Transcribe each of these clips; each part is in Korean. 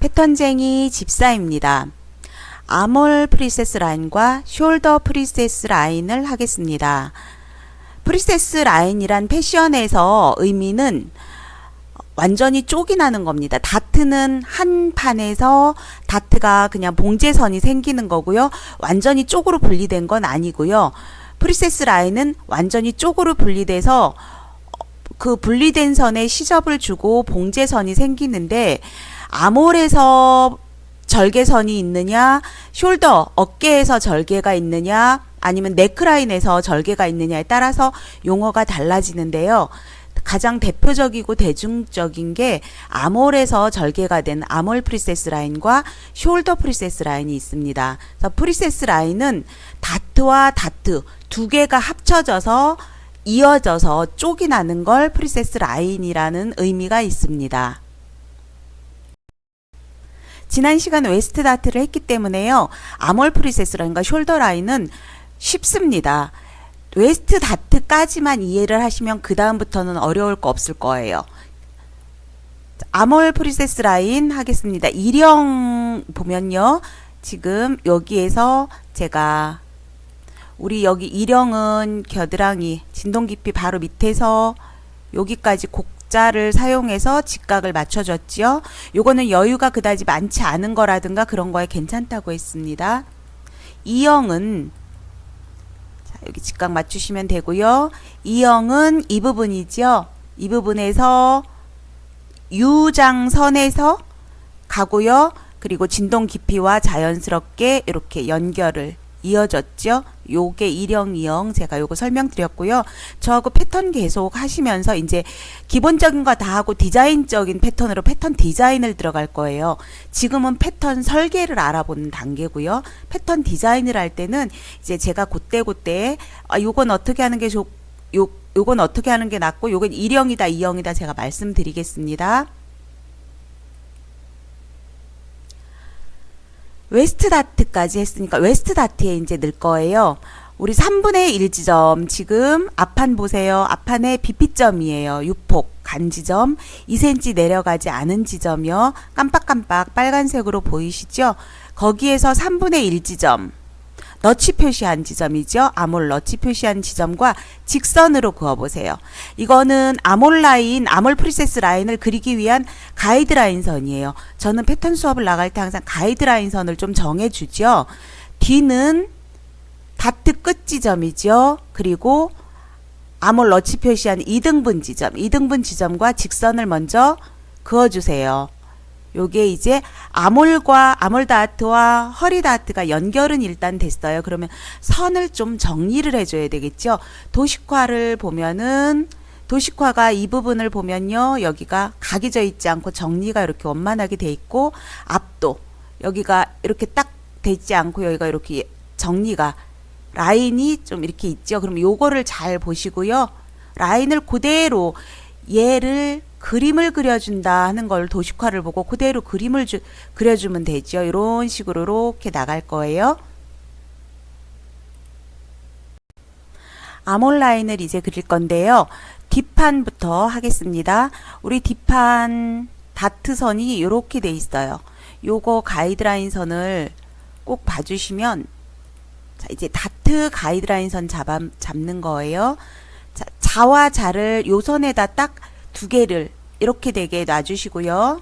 패턴쟁이 집사입니다. 아몰 프리세스 라인과 숄더 프리세스 라인을 하겠습니다. 프리세스 라인이란 패션에서 의미는 완전히 쪽이 나는 겁니다. 다트는 한 판에서 다트가 그냥 봉제선이 생기는 거고요. 완전히 쪽으로 분리된 건 아니고요. 프리세스 라인은 완전히 쪽으로 분리돼서 그 분리된 선에 시접을 주고 봉제선이 생기는데, 아몰에서 절개선이 있느냐, 숄더 어깨에서 절개가 있느냐, 아니면 네크라인에서 절개가 있느냐에 따라서 용어가 달라지는데요. 가장 대표적이고 대중적인 게 아몰에서 절개가 된 아몰 프리세스 라인과 숄더 프리세스 라인이 있습니다. 그래서 프리세스 라인은 다트와 다트 두 개가 합쳐져서 이어져서 쪽이 나는 걸 프리세스 라인이라는 의미가 있습니다. 지난 시간 웨스트 다트를 했기 때문에요. 아몰 프리세스 라인과 숄더 라인은 쉽습니다. 웨스트 다트까지만 이해를 하시면 그 다음부터는 어려울 거 없을 거예요. 아몰 프리세스 라인 하겠습니다. 일형 보면요. 지금 여기에서 제가 우리 여기 일형은 겨드랑이 진동 깊이 바로 밑에서 여기까지 곡자를 사용해서 직각을 맞춰줬지요. 요거는 여유가 그다지 많지 않은 거라든가 그런 거에 괜찮다고 했습니다. 이형은 여기 직각 맞추시면 되고요. 이형은 이 부분이죠. 이 부분에서 유장선에서 가고요. 그리고 진동 깊이와 자연스럽게 이렇게 연결을 이어졌죠. 요게 일형, 이형 제가 요거 설명드렸고요. 저하고 패턴 계속 하시면서 이제 기본적인 거 다 하고 디자인적인 패턴으로 패턴 디자인을 들어갈 거예요. 지금은 패턴 설계를 알아보는 단계고요. 패턴 디자인을 할 때는 이제 제가 그때 요건 어떻게 하는 게 요건 어떻게 하는 게 낫고 요건 일형이다, 이형이다 제가 말씀드리겠습니다. 웨스트 다트까지 했으니까 웨스트 다트에 이제 넣을 거예요. 우리 3분의 1 지점 지금 앞판 보세요. 앞판에 BP점이에요. 유폭 간지점 2cm 내려가지 않은 지점이요. 깜빡깜빡 빨간색으로 보이시죠? 거기에서 3분의 1 지점 너치 표시한 지점이죠. 아몰 너치 표시한 지점과 직선으로 그어보세요. 이거는 아몰 라인, 아몰 프리세스 라인을 그리기 위한 가이드라인 선이에요. 저는 패턴 수업을 나갈 때 항상 가이드라인 선을 좀 정해주죠. 뒤는 다트 끝 지점이죠. 그리고 아몰 너치 표시한 2등분 지점, 2등분 지점과 직선을 먼저 그어주세요. 요게 이제 아몰 다트와 허리 다트가 연결은 일단 됐어요. 그러면 선을 좀 정리를 해줘야 되겠죠. 도식화를 보면은 도식화가 이 부분을 보면요. 여기가 각이 져 있지 않고 정리가 이렇게 원만하게 돼 있고, 앞도 여기가 이렇게 딱 돼 있지 않고 여기가 이렇게 정리가 라인이 좀 이렇게 있죠. 그럼 요거를 잘 보시고요. 라인을 그대로 얘를 그림을 그려준다 하는 걸 도식화를 보고 그대로 그림을 그려주면 되죠. 이런 식으로 이렇게 나갈 거예요. 아몰 라인을 이제 그릴 건데요. 뒷판부터 하겠습니다. 우리 뒷판 다트선이 이렇게 돼 있어요. 요거 가이드라인 선을 꼭 봐주시면, 자, 이제 다트 가이드라인 선 잡는 거예요. 자, 자와 자를 요 선에다 딱 두 개를 이렇게 되게 놔주시고요.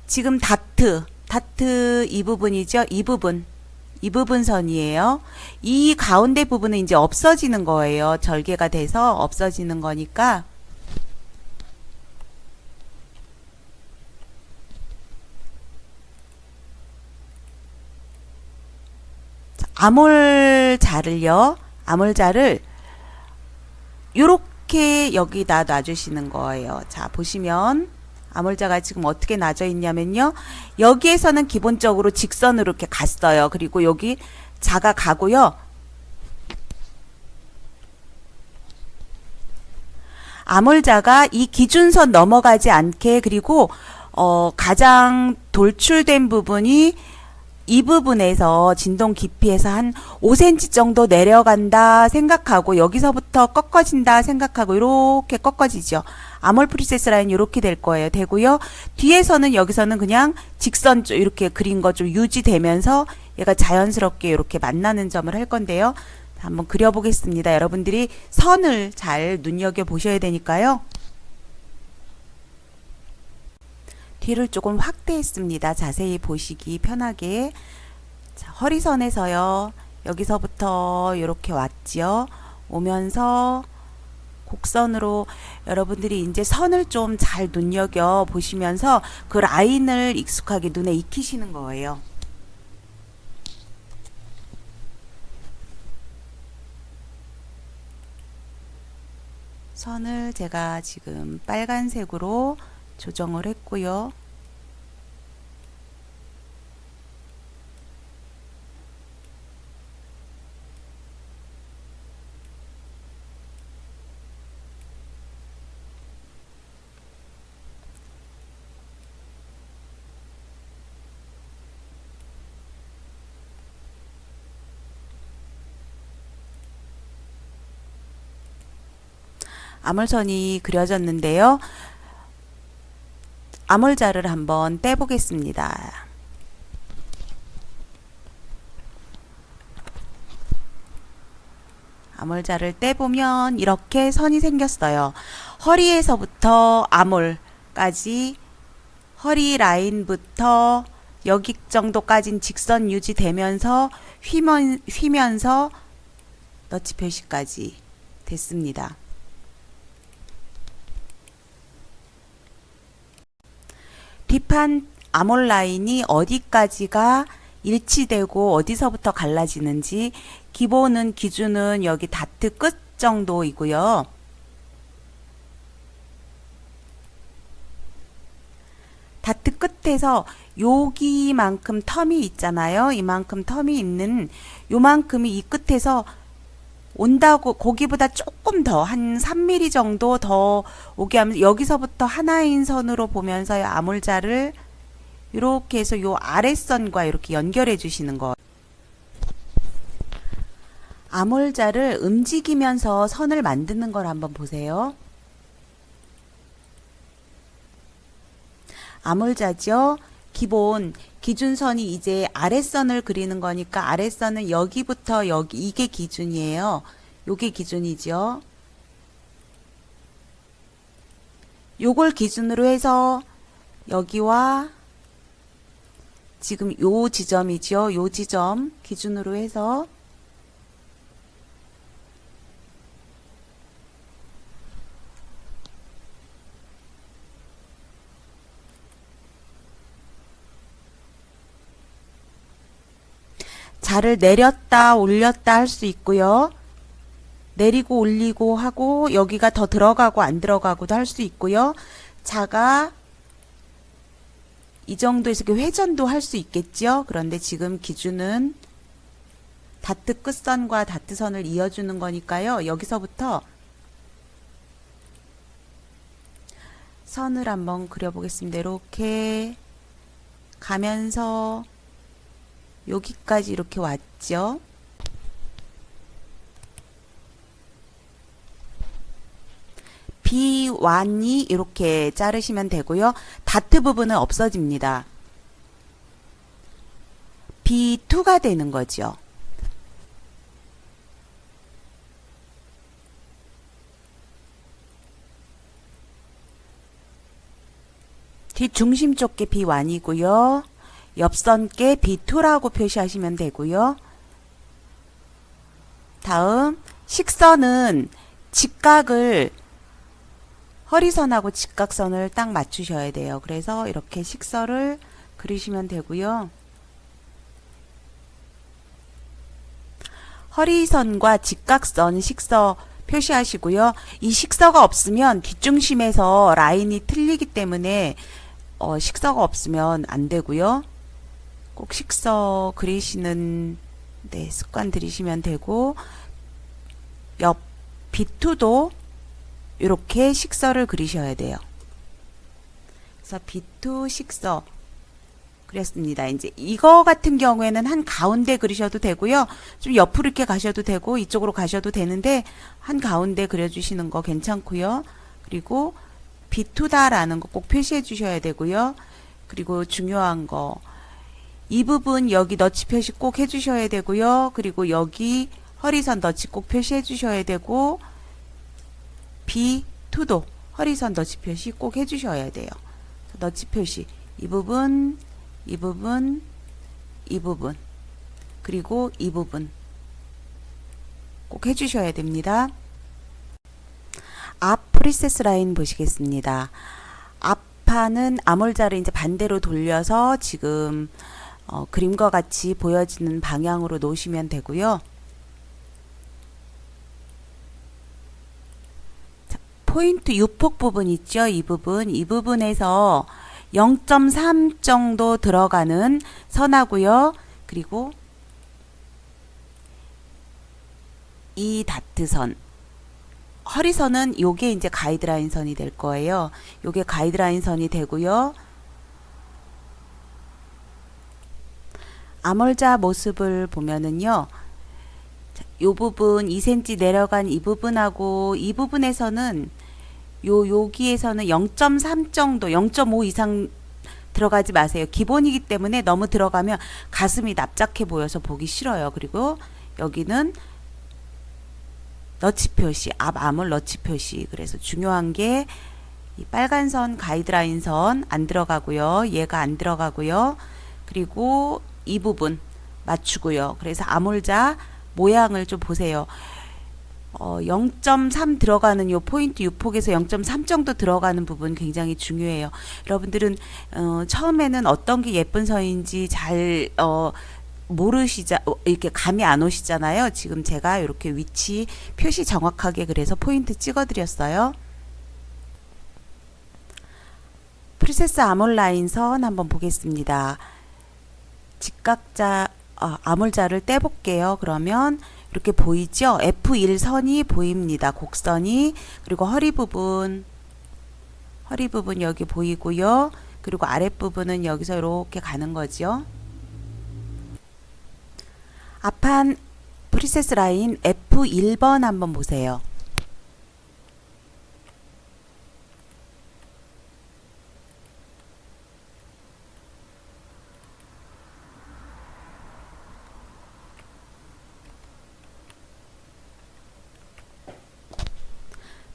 지금 다트 이 부분이죠. 이 부분 선이에요. 이 가운데 부분은 이제 없어지는 거예요. 절개가 돼서 없어지는 거니까 아몰자를 요렇게 여기다 놔주시는 거예요. 자, 보시면 아몰자가 지금 어떻게 놔져 있냐면요. 여기에서는 기본적으로 직선으로 이렇게 갔어요. 그리고 여기 자가 가고요. 아몰자가 이 기준선 넘어가지 않게, 그리고 가장 돌출된 부분이 이 부분에서 진동 깊이에서 한 5cm 정도 내려간다 생각하고 여기서부터 꺾어진다 생각하고 이렇게 꺾어지죠. 아몰 프리세스 라인 이렇게 될 거예요. 되고요. 뒤에서는 여기서는 그냥 직선 쪽 이렇게 그린 거 좀 유지되면서 얘가 자연스럽게 이렇게 만나는 점을 할 건데요. 한번 그려보겠습니다. 여러분들이 선을 잘 눈여겨 보셔야 되니까요. 뒤를 조금 확대했습니다. 자세히 보시기 편하게. 자, 허리선에서요. 여기서부터 이렇게 왔지요. 오면서 곡선으로 여러분들이 이제 선을 좀 잘 눈여겨 보시면서 그 라인을 익숙하게 눈에 익히시는 거예요. 선을 제가 지금 빨간색으로 조정을 했고요. 암홀선이 그려졌는데요. 암홀자를 한번 떼보겠습니다. 암홀자를 떼보면 이렇게 선이 생겼어요. 허리에서부터 암홀까지 허리 라인부터 여기 정도까지는 직선 유지되면서 휘면서 너치 표시까지 됐습니다. 뒷판 암홀 라인이 어디까지가 일치되고 어디서부터 갈라지는지 기준은 여기 다트 끝 정도이고요. 다트 끝에서 여기만큼 텀이 있잖아요. 이만큼 텀이 있는 요만큼이 이 끝에서 온다고 거기보다 조금 더 한 3mm 정도 더 오게 하면서 여기서부터 하나인 선으로 보면서 암홀자를 이렇게 해서 요 아랫선과 이렇게 연결해 주시는 거. 암홀자를 움직이면서 선을 만드는 걸 한번 보세요. 암홀자죠. 기준선이 이제 아랫선을 그리는 거니까 아랫선은 여기부터 여기 이게 기준이에요. 요게 기준이죠. 요걸 기준으로 해서 여기와 지금 요 지점이죠. 요 지점 기준으로 해서 자를 내렸다 올렸다 할 수 있고요. 내리고 올리고 하고 여기가 더 들어가고 안 들어가고도 할 수 있고요. 자가 이 정도에서 회전도 할 수 있겠죠. 그런데 지금 기준은 다트 끝선과 다트선을 이어주는 거니까요. 여기서부터 선을 한번 그려보겠습니다. 이렇게 가면서 여기까지 이렇게 왔죠. B1이 이렇게 자르시면 되고요. 다트 부분은 없어집니다. B2가 되는 거죠. 뒷중심 쪽게 B1이고요. 옆선께 B2라고 표시하시면 되고요. 다음 식선은 직각을 허리선하고 직각선을 딱 맞추셔야 돼요. 그래서 이렇게 식선을 그리시면 되고요. 허리선과 직각선 식서 표시하시고요. 이 식서가 없으면 뒷중심에서 라인이 틀리기 때문에 식서가 없으면 안 되고요. 꼭 식서 그리시는 습관 들이시면 되고 옆 B2도 이렇게 식서를 그리셔야 돼요. 그래서 B2 식서 그렸습니다. 이제 이거 같은 경우에는 한 가운데 그리셔도 되고요. 좀 옆으로 이렇게 가셔도 되고 이쪽으로 가셔도 되는데 한 가운데 그려주시는 거 괜찮고요. 그리고 B2다라는 거 꼭 표시해 주셔야 되고요. 그리고 중요한 거 이 부분 여기 너치 표시 꼭 해주셔야 되고요. 그리고 여기 허리선 너치 꼭 표시해 주셔야 되고 B2도 허리선 너치 표시 꼭 해주셔야 돼요. 너치 표시 이 부분, 이 부분, 이 부분, 그리고 이 부분 꼭 해주셔야 됩니다. 앞 프리세스 라인 보시겠습니다. 앞판은 암홀자를 이제 반대로 돌려서 지금 그림과 같이 보여지는 방향으로 놓으시면 되고요. 자, 포인트 유폭 부분 있죠? 이 부분에서 0.3 정도 들어가는 선하고요. 그리고 이 다트선 허리선은 요게 이제 가이드라인 선이 될 거예요. 요게 가이드라인 선이 되고요. 암홀자 모습을 보면은요. 요 부분 2cm 내려간 이 부분하고 이 부분에서는 여기에서는 0.3 정도 0.5 이상 들어가지 마세요. 기본이기 때문에 너무 들어가면 가슴이 납작해 보여서 보기 싫어요. 그리고 여기는 너치 표시, 앞 암홀 너치 표시. 그래서 중요한 게 이 빨간 선 가이드라인 선 안 들어가고요. 얘가 안 들어가고요. 그리고 이 부분 맞추고요. 그래서 암홀자 모양을 좀 보세요. 0.3 들어가는 요 포인트 유폭에서 0.3 정도 들어가는 부분 굉장히 중요해요. 여러분들은 처음에는 어떤 게 예쁜 선인지 잘 이렇게 감이 안 오시잖아요. 지금 제가 이렇게 위치 표시 정확하게 그래서 포인트 찍어 드렸어요. 프리세스 암홀 라인 선 한번 보겠습니다. 직각자 암홀자를 떼볼게요. 그러면 이렇게 보이죠? F1 선이 보입니다. 곡선이. 그리고 허리 부분 여기 보이고요. 그리고 아랫부분은 여기서 이렇게 가는 거죠. 앞판 프리세스 라인 F1번 한번 보세요.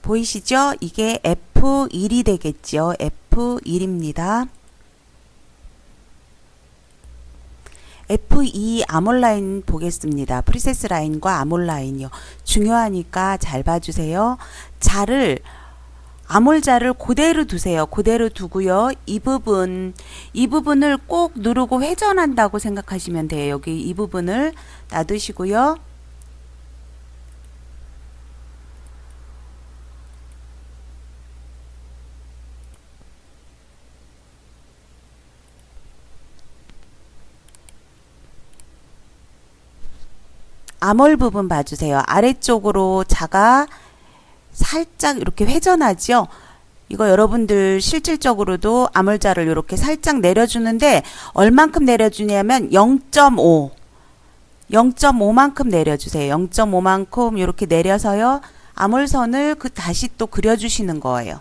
보이시죠? 이게 F1이 되겠죠. F1입니다. F2 암홀 라인 보겠습니다. 프리세스 라인과 암홀 라인이요. 중요하니까 잘 봐주세요. 암홀자를 그대로 두세요. 그대로 두고요. 이 부분을 꼭 누르고 회전한다고 생각하시면 돼요. 여기 이 부분을 놔두시고요. 암홀 부분 봐주세요. 아래쪽으로 자가 살짝 이렇게 회전하죠. 이거 여러분들 실질적으로도 암홀자를 이렇게 살짝 내려주는데 얼만큼 내려주냐면 0.5만큼 내려주세요. 0.5만큼 이렇게 내려서요. 암홀선을 다시 또 그려주시는 거예요.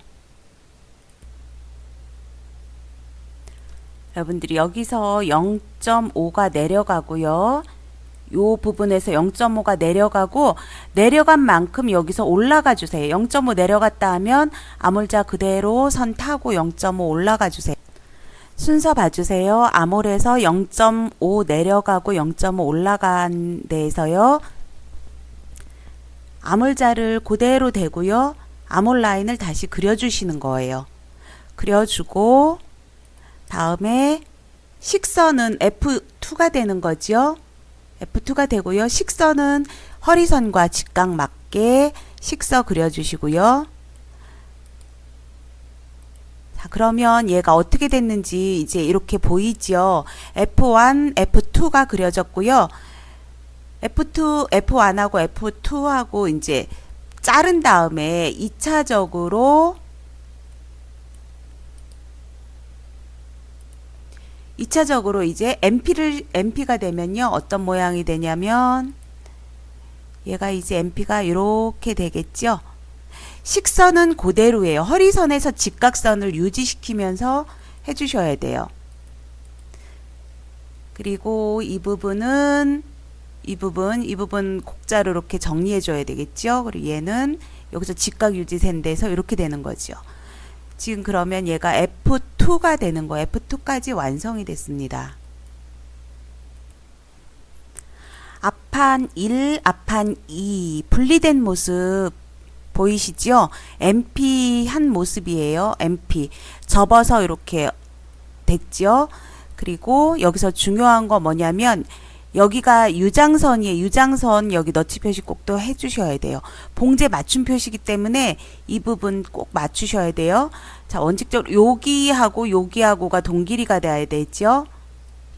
여러분들이 여기서 0.5가 내려가고요. 요 부분에서 0.5가 내려가고 내려간 만큼 여기서 올라가 주세요. 0.5 내려갔다 하면 암홀자 그대로 선 타고 0.5 올라가 주세요. 순서 봐주세요. 암홀에서 0.5 내려가고 0.5 올라간 데에서요. 암홀자를 그대로 대고요. 암홀 라인을 다시 그려주시는 거예요. 그려주고 다음에 식선은 F2가 되는 거죠. F2가 되고요. 식선은 허리선과 직각 맞게 식서 그려주시고요. 자, 그러면 얘가 어떻게 됐는지 이제 이렇게 보이죠. F1, F2가 그려졌고요. F1하고 F2하고 이제 자른 다음에 2차적으로 2차적으로 이제 MP가 되면요. 어떤 모양이 되냐면 얘가 이제 MP가 이렇게 되겠죠. 식선은 그대로예요. 허리선에서 직각선을 유지시키면서 해주셔야 돼요. 그리고 이 부분 곡자로 이렇게 정리해 줘야 되겠죠. 그리고 얘는 여기서 직각 유지된 데서 이렇게 되는 거죠. 지금 그러면 얘가 F2가 되는 거예요. F2까지 완성이 됐습니다. 앞판 1, 앞판 2 분리된 모습 보이시죠? MP 한 모습이에요. MP 접어서 이렇게 됐죠. 그리고 여기서 중요한 거 뭐냐면 여기가 유장선이에요. 유장선 여기 너치 표시 꼭 또 해주셔야 돼요. 봉제 맞춤 표시이기 때문에 이 부분 꼭 맞추셔야 돼요. 자, 원칙적으로 여기하고가 동길이가 돼야 되죠.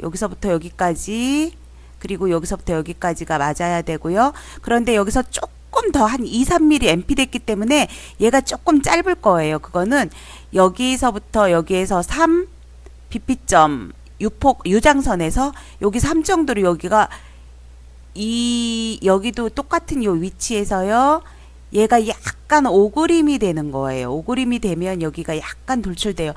여기서부터 여기까지 그리고 여기서부터 여기까지가 맞아야 되고요. 그런데 여기서 조금 더 한 2, 3mm MP 됐기 때문에 얘가 조금 짧을 거예요. 그거는 여기서부터 여기에서 3 BP점 유폭 유장선에서 여기 3 정도로 여기가 여기도 똑같은 요 위치에서요. 얘가 약간 오그림이 되는 거예요. 오그림이 되면 여기가 약간 돌출돼요.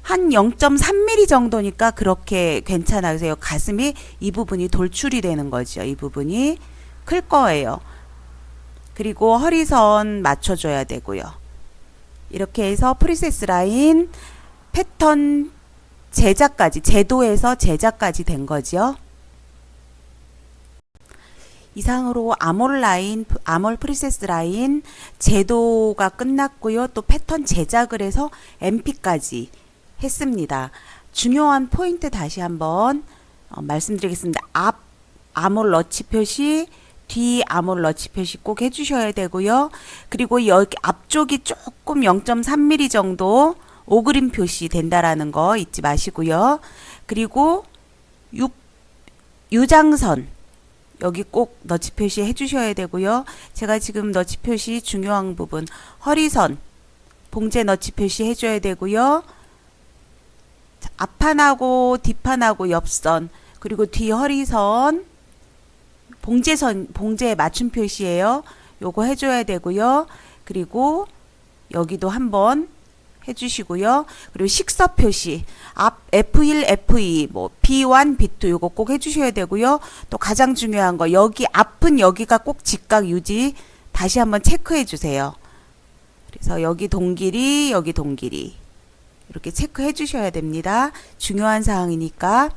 한 0.3mm 정도니까 그렇게 괜찮아요. 그래서 가슴이 이 부분이 돌출이 되는 거죠. 이 부분이 클 거예요. 그리고 허리선 맞춰줘야 되고요. 이렇게 해서 프리세스 라인 패턴 제작까지 제도에서 제작까지 된 거죠. 이상으로 아몰 프리세스 라인 제도가 끝났고요. 또 패턴 제작을 해서 MP까지 했습니다. 중요한 포인트 다시 한번 말씀드리겠습니다. 앞 아몰 러치 표시, 뒤 아몰 러치 표시 꼭 해주셔야 되고요. 그리고 여기 앞쪽이 조금 0.3mm 정도 오그림 표시 된다라는 거 잊지 마시고요. 그리고 유장선 여기 꼭 너치 표시 해주셔야 되고요. 제가 지금 너치 표시 중요한 부분 허리선 봉제 너치 표시 해줘야 되고요. 앞판하고 뒷판하고 옆선 그리고 뒤 허리선 봉제 맞춤 표시예요. 요거 해줘야 되고요. 그리고 여기도 한번 해주시고요. 그리고 식서 표시 앞 F1, F2, 뭐 B1, B2 요거 꼭 해주셔야 되고요. 또 가장 중요한 거 여기 앞은 여기가 꼭 직각 유지 다시 한번 체크해 주세요. 그래서 여기 동길이 여기 동길이 이렇게 체크해 주셔야 됩니다. 중요한 사항이니까.